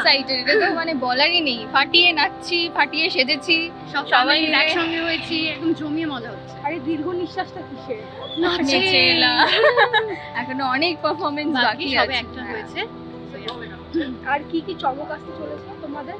Excited, এটা তো মানে বলারই নেই। ফাটিয়ে নাচছি, ফাটিয়ে সেজেছি, সবাই একসঙ্গে হয়েছি, একদম জমিয়ে মজা হচ্ছে। আরে দীর্ঘ নিঃশ্বাসটা কিসের? নেচেলা। এখনো অনেক পারফরমেন্স বাকি সবে আছে। একটা হয়েছে। আর কি কি চমক আসতে চলেছে তোমাদের?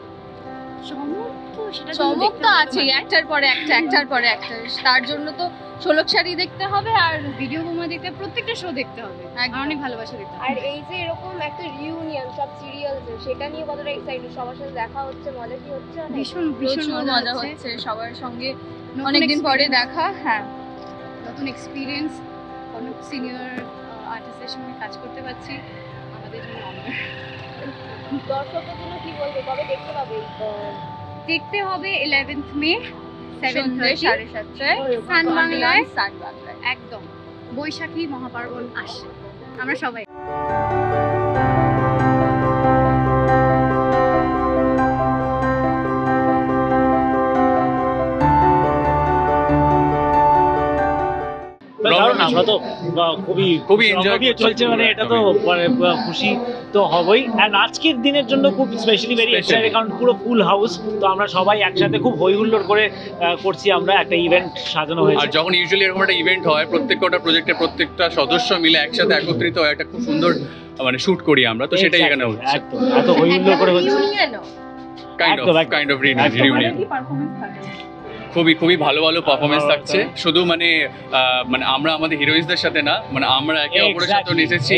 চমক তো আছে, একটার পরে একটা, একটার পরে একটা। তার জন্য তো ষোলক শাড়ি দেখতে হবে আর ভিডিও বোমা দেখতে, প্রত্যেকটা শো দেখতে হবে, অনেক ভালোবাসা দেখতে হবে। আর এই যে এরকম একটা রিউনিয়ন সব সিরিয়ালসে, সেটা নিয়ে কতটা এক্সাইটেড? সবার সাথে দেখা হচ্ছে, মজা কি হচ্ছে? ভীষণ ভীষণ মজা হচ্ছে, সবার সঙ্গে অনেকদিন পরে দেখা। হ্যাঁ, নতুন এক্সপিরিয়েন্স, অনেক সিনিয়র আর্টিস্টের সঙ্গে কাজ করতে পারছি, আমাদের জন্য অনার। দর্শকদের জন্য কি বলবে, কবে দেখতে পাবে? দেখতে হবে 11th মে সন্ধ্যে 7:30টায় সান বাংলায়। সান বাংলায় একদম বৈশাখী মহাপার্বণ আসছে, আমরা সবাই। আমরা তো খুবই এনজয় চলছে, মানে এটা তো খুশি তো হবই। এন্ড আজকের দিনের জন্য খুব স্পেশালি ভেরি এক্সাইটেড, কারণ পুরো ফুল হাউস, তো আমরা সবাই একসাথে খুব হই হুল্লোড় করে করছি, আমরা একটা ইভেন্ট সাজানো হয়েছে। আর যখন ইউজুয়ালি এরকম একটা ইভেন্ট হয়, প্রত্যেকটা প্রজেক্টের প্রত্যেকটা সদস্য মিলে একসাথে একত্রিত হয় একটা খুব সুন্দর মানে শুট করি আমরা, তো সেটাই এখানে হচ্ছে। একদম এত হই হুল্লোড় করে হচ্ছে, কাইন্ড অফ রিউনিয়ন। খুবই ভালো ভালো পারফরমেন্স থাকছে, শুধু মানে আমরা আমাদের হিরোইনসদের সাথে না, মানে আমরা একে অপরের সাথে নেচেছি।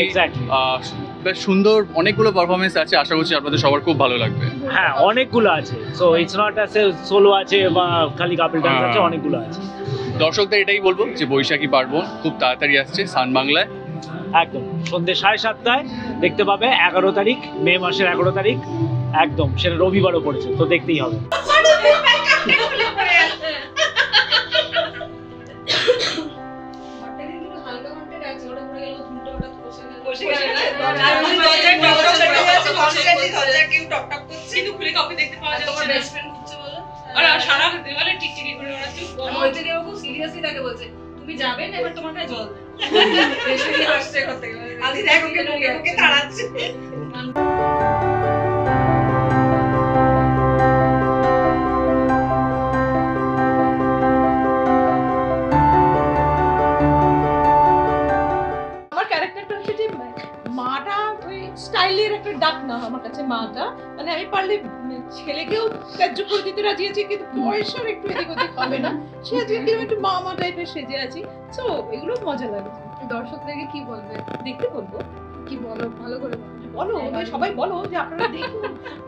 বেশ সুন্দর অনেকগুলো পারফরমেন্স আছে, আশা করছি আপনাদের সবার খুব ভালো লাগবে। হ্যাঁ, অনেকগুলো আছে, so it's not as solo আছে বা খালি কাপল ডান্স আছে, অনেকগুলো আছে। দর্শকদের এটাই বলবো যে বৈশাখী পার্বণ খুব তাড়াতাড়ি আসছে সান বাংলায়, একদম সন্ধ্যে 7:30টায় দেখতে পাবে। 11 তারিখ, মে মাসের 11 তারিখ, একদম সেটা রবিবারও পড়েছে, তো দেখতেই হবে। তুমি যাবেন এবার তোমার কাছে জল আসছে করতে আজ দেখো ওকে তাড়াচ্ছে। আমার ক্যারেক্টারটা হচ্ছে যে মাটা ওই স্টাইলের একটা ডাক না আমার কাছে মাটা, মানে আমি পারলে ছেলেকেও ত্যায্য করে দিতে রাজি আছি, কিন্তু বয়সের একটু এদিক ওদিক হবে না, সে আজকে একটু মা টাইপের সেজে আছি। তো এগুলো মজা লাগে। দর্শকদেরকে কি বলবে? দেখতে বলবো কি বলো, ভালো করে বলো, সবাই বলো যে আপনারা দেখুন,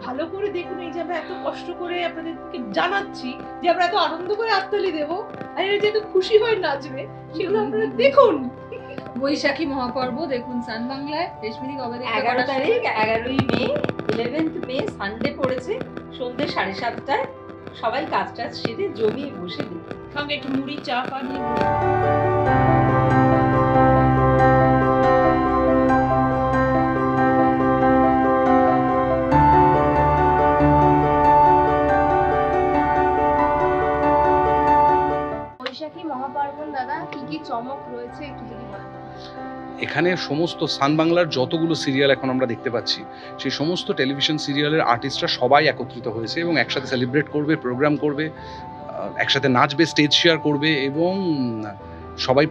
ভালো করে দেখুন। এই যে আমরা এত কষ্ট করে আপনাদেরকে জানাচ্ছি যে আমরা এত আনন্দ করে হাততালি দেবো, আর এরা যে এত খুশি হয়ে নাচবে, সেগুলো আপনারা দেখুন। বৈশাখী মহাপর্ব দেখুন সান বাংলায়। রেশমিদি কবে দেখতে? 11 তারিখ, 11ই মে, 11th মে সানডে পড়েছে, সন্ধ্যে 7:30টায়। সবাই কাজ টাজ সেরে জমিয়ে বসে দিই, সঙ্গে একটু মুড়ি চা পানি। বৈশাখী মহাপার্বণ দাদা, কি কি চমক রয়েছে একটু যদি বলেন? এখানে সমস্ত সান বাংলার যতগুলো সিরিয়াল এখন আমরা দেখতে পাচ্ছি, সেই সমস্ত টেলিভিশন সিরিয়ালের আর্টিস্টরা সবাই একত্রিত হয়েছে এবং একসাথে সেলিব্রেট করবে, প্রোগ্রাম করবে, একসাথে নাচবে, স্টেজ শেয়ার করবে এবং সবাই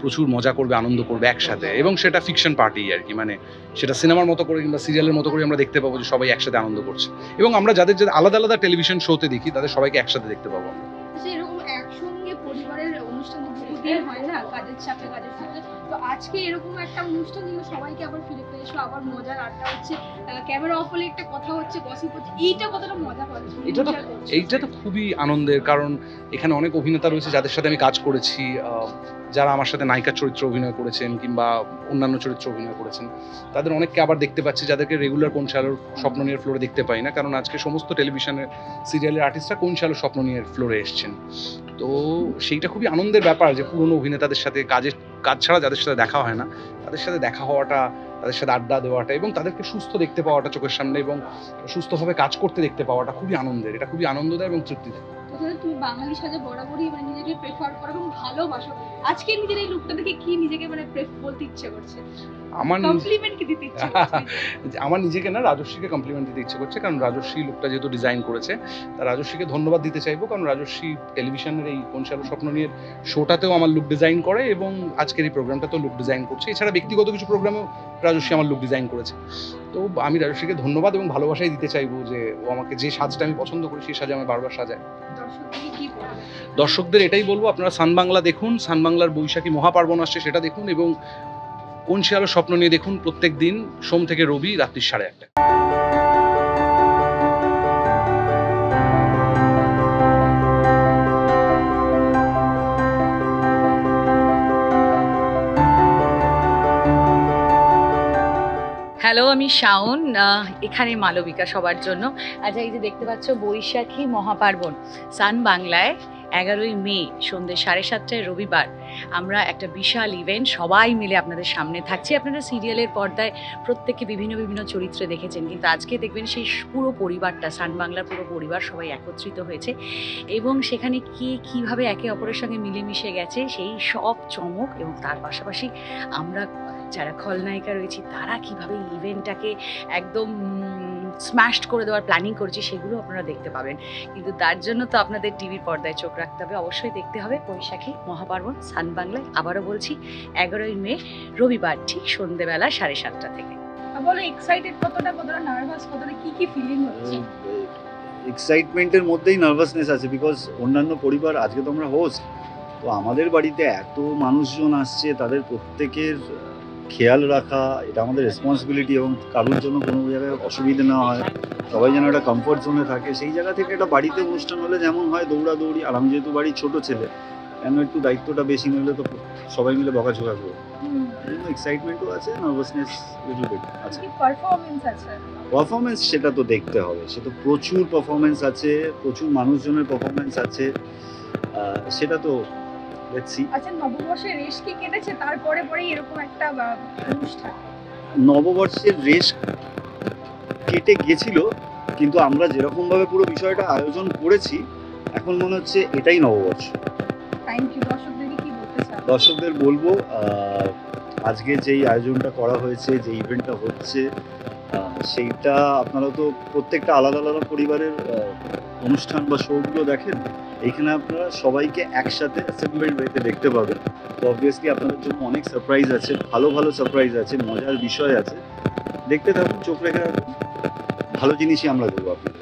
প্রচুর মজা করবে, আনন্দ করবে একসাথে। এবং সেটা ফিকশন পার্টি আর কি, মানে সেটা সিনেমার মতো করে কিংবা সিরিয়ালের মতো করে আমরা দেখতে পাবো যে সবাই একসাথে আনন্দ করছে। এবং আমরা যাদের আলাদা আলাদা টেলিভিশন শোতে দেখি, তাদের সবাইকে একসাথে দেখতে পাবো আমরা। এরকম একসঙ্গে পরিবারের অনুষ্ঠান বহুদিন হয় না, কাজের চাপে। তো আজকে এরকম একটা অনুষ্ঠান নিয়ে সবাইকে আবার ফিরে পেয়ে এসো, আবার মজার আড্ডা হচ্ছে, ক্যামেরা অফ হলে একটা কথা হচ্ছে, গসিপ হচ্ছে, এইটা কতটা মজা পাচ্ছি? এইটা তো খুবই আনন্দের, কারণ এখানে অনেক অভিনেতা রয়েছে যাদের সাথে আমি কাজ করেছি, যারা আমার সাথে নায়িকার চরিত্র অভিনয় করেছেন কিংবা অন্যান্য চরিত্র অভিনয় করেছেন। তাদের অনেককে আবার দেখতে পাচ্ছি যাদেরকে রেগুলার কোন শালোর স্বপ্ন নিয়ে ফ্লোরে দেখতে পাই না, কারণ আজকে সমস্ত টেলিভিশনের সিরিয়ালের আর্টিস্টরা কোন শালোর স্বপ্ন নিয়ে ফ্লোরে এসছেন। তো সেইটা খুবই আনন্দের ব্যাপার যে পুরনো অভিনেতাদের সাথে কাজ ছাড়া যাদের সাথে দেখা হয় না, তাদের সাথে দেখা হওয়াটা, তাদের সাথে আড্ডা দেওয়াটা এবং তাদেরকে সুস্থ দেখতে পাওয়াটা চোখের সামনে এবং সুস্থভাবে কাজ করতে দেখতে পাওয়াটা খুবই আনন্দের। এটা খুবই আনন্দ দেয় এবং তৃপ্তি দেয়। তুমি বাঙালি সাজে বরাবরই মানে নিজেকে প্রেফার করো এবং ভালোবাসো, আজকে নিজের এই লুকটা দেখে কি নিজেকে মানে বলতে ইচ্ছে করছে? আমার কমপ্লিমেন্ট কি দিতে ইচ্ছে আমার নিজেকে না রাজস্বীকে কমপ্লিমেন্ট দিতে ইচ্ছে করছে, কারণ রাজস্বী লুকটা যেহেতু ডিজাইন করেছে, তা রাজস্বীকে ধন্যবাদ দিতে চাইবো, কারণ রাজস্বী টেলিভিশনের এই কোন সালো স্বপ্ন নিয়ে শোটাতেও আমার লুক ডিজাইন করে এবং আজকের এই প্রোগ্রামটাতেও লুক ডিজাইন করছে। এছাড়া ব্যক্তিগত কিছু প্রোগ্রামেও রাজস্বী আমার লুক ডিজাইন করেছে। তো আমি রাজস্বীকে ধন্যবাদ এবং ভালোবাসাই দিতে চাইবো যে ও আমাকে যে সাজটা আমি পছন্দ করি সেই সাজে আমি বারবার সাজায়। দর্শকদের এটাই বলবো, আপনারা সান বাংলা দেখুন, সান বাংলার বৈশাখী মহাপার্বণ আসছে সেটা দেখুন, এবং কোন শিয়ালো স্বপ্ন নিয়ে দেখুন প্রত্যেক দিন সোম থেকে রবি রাত্রি 1:30। হ্যালো, আমি শাওন, এখানে মালবিকা সবার জন্য। আচ্ছা, এই যে দেখতে পাচ্ছ বৈশাখী মহাপার্বণ সান বাংলায় 11ই মে সন্ধ্যে 7:30টায় রবিবার আমরা একটা বিশাল ইভেন্ট সবাই মিলে আপনাদের সামনে থাকছি। আপনারা সিরিয়ালের পর্দায় প্রত্যেকে বিভিন্ন বিভিন্ন চরিত্রে দেখেছেন, কিন্তু আজকে দেখবেন সেই পুরো পরিবারটা, সান বাংলার পুরো পরিবার সবাই একত্রিত হয়েছে এবং সেখানে কীভাবে একে অপরের সঙ্গে মিলেমিশে গেছে সেই সব চমক, এবং তার পাশাপাশি আমরা যারা খলনায়িকা রয়েছি তারা কীভাবে ইভেন্টটাকে একদম স্ম্যাশড করে দেওয়ার প্ল্যানিং করেছি সেগুলো আপনারা দেখতে পাবেন। কিন্তু তার জন্য তো আপনাদের টিভির পর্দায় চোখ রাখতে হবে, অবশ্যই দেখতে হবে বৈশাখী মহাপার্বণ সান বাংলায়। আবারও বলছি 11ই মে রবিবার ঠিক সন্ধ্যেবেলা 7:30 থেকে। বলো এক্সাইটেড কতটা, নার্ভাস কতটা, কি ফিলিং হচ্ছে? এক্সাইটমেন্টের মধ্যেই নার্ভাসনেস আছে, বিকজ অন্যান্য পরিবার, আজকে তো আমরা হোস্ট, তো আমাদের বাড়িতে এত মানুষজন আসছে, তাদের প্রত্যেকের খেয়াল রাখা এটা আমাদের রেসপন্সিবিলিটি, এবং কারোর জন্য কোনো জায়গায় অসুবিধা না হয়, সবাই যেন একটা কমফোর্ট জোনে থাকে। সেই জায়গা থেকে একটা বাড়িতে অনুষ্ঠান হলে যেমন হয় দৌড়াদৌড়ি, আর আমি যেহেতু বাড়ির ছোট ছেলে, কেন একটু দায়িত্বটা বেশি নিলে তো সবাই মিলে বকাঝোকা করবো। এক্সাইটমেন্টও আছে, নার্ভাসনেস আছে। পারফরমেন্স সেটা তো দেখতে হবে, সে তো প্রচুর পারফরমেন্স আছে, প্রচুর মানুষজনের পারফরমেন্স আছে, সেটা তো আচ্ছা, নববর্ষের রেশ কি কেটেছে তারপরে এরকম একটা অনুষ্ঠান? নববর্ষের রেশ কেটে গেছিল, কিন্তু আমরা যেরকম ভাবে পুরো বিষয়টা আয়োজন করেছি এখন মনে হচ্ছে এটাই নববর্ষ। Thank you. দর্শকদের কি বলতে চান? দর্শকদের বলবো, আজকে যেই আয়োজনটা করা হয়েছে, যে ইভেন্টটা হচ্ছে, সেইটা আপনারা তো প্রত্যেকটা আলাদা আলাদা পরিবারের অনুষ্ঠান বা শোগুলো দেখেন, এইখানে আপনারা সবাইকে একসাথে অ্যাসেম্বলড ওয়েতে দেখতে পাবেন। তো অবভিয়াসলি আপনাদের জন্য অনেক সারপ্রাইজ আছে, ভালো ভালো সারপ্রাইজ আছে, মজার বিষয় আছে, দেখতে থাকুন, চোখ রেখে রাখুন, ভালো জিনিসই আমরা দেবো আপনাদের।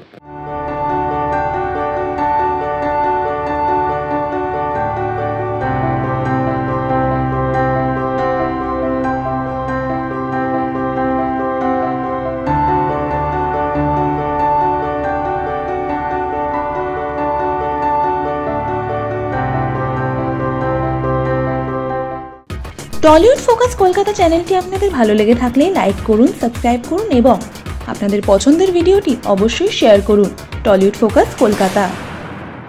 টলিউড ফোকাস কলকাতা চ্যানেলটি আপনাদের ভালো লেগে থাকলে লাইক করুন, সাবস্ক্রাইব করুন এবং আপনাদের পছন্দের ভিডিওটি অবশ্যই শেয়ার করুন। Tollywood focus Kolkata.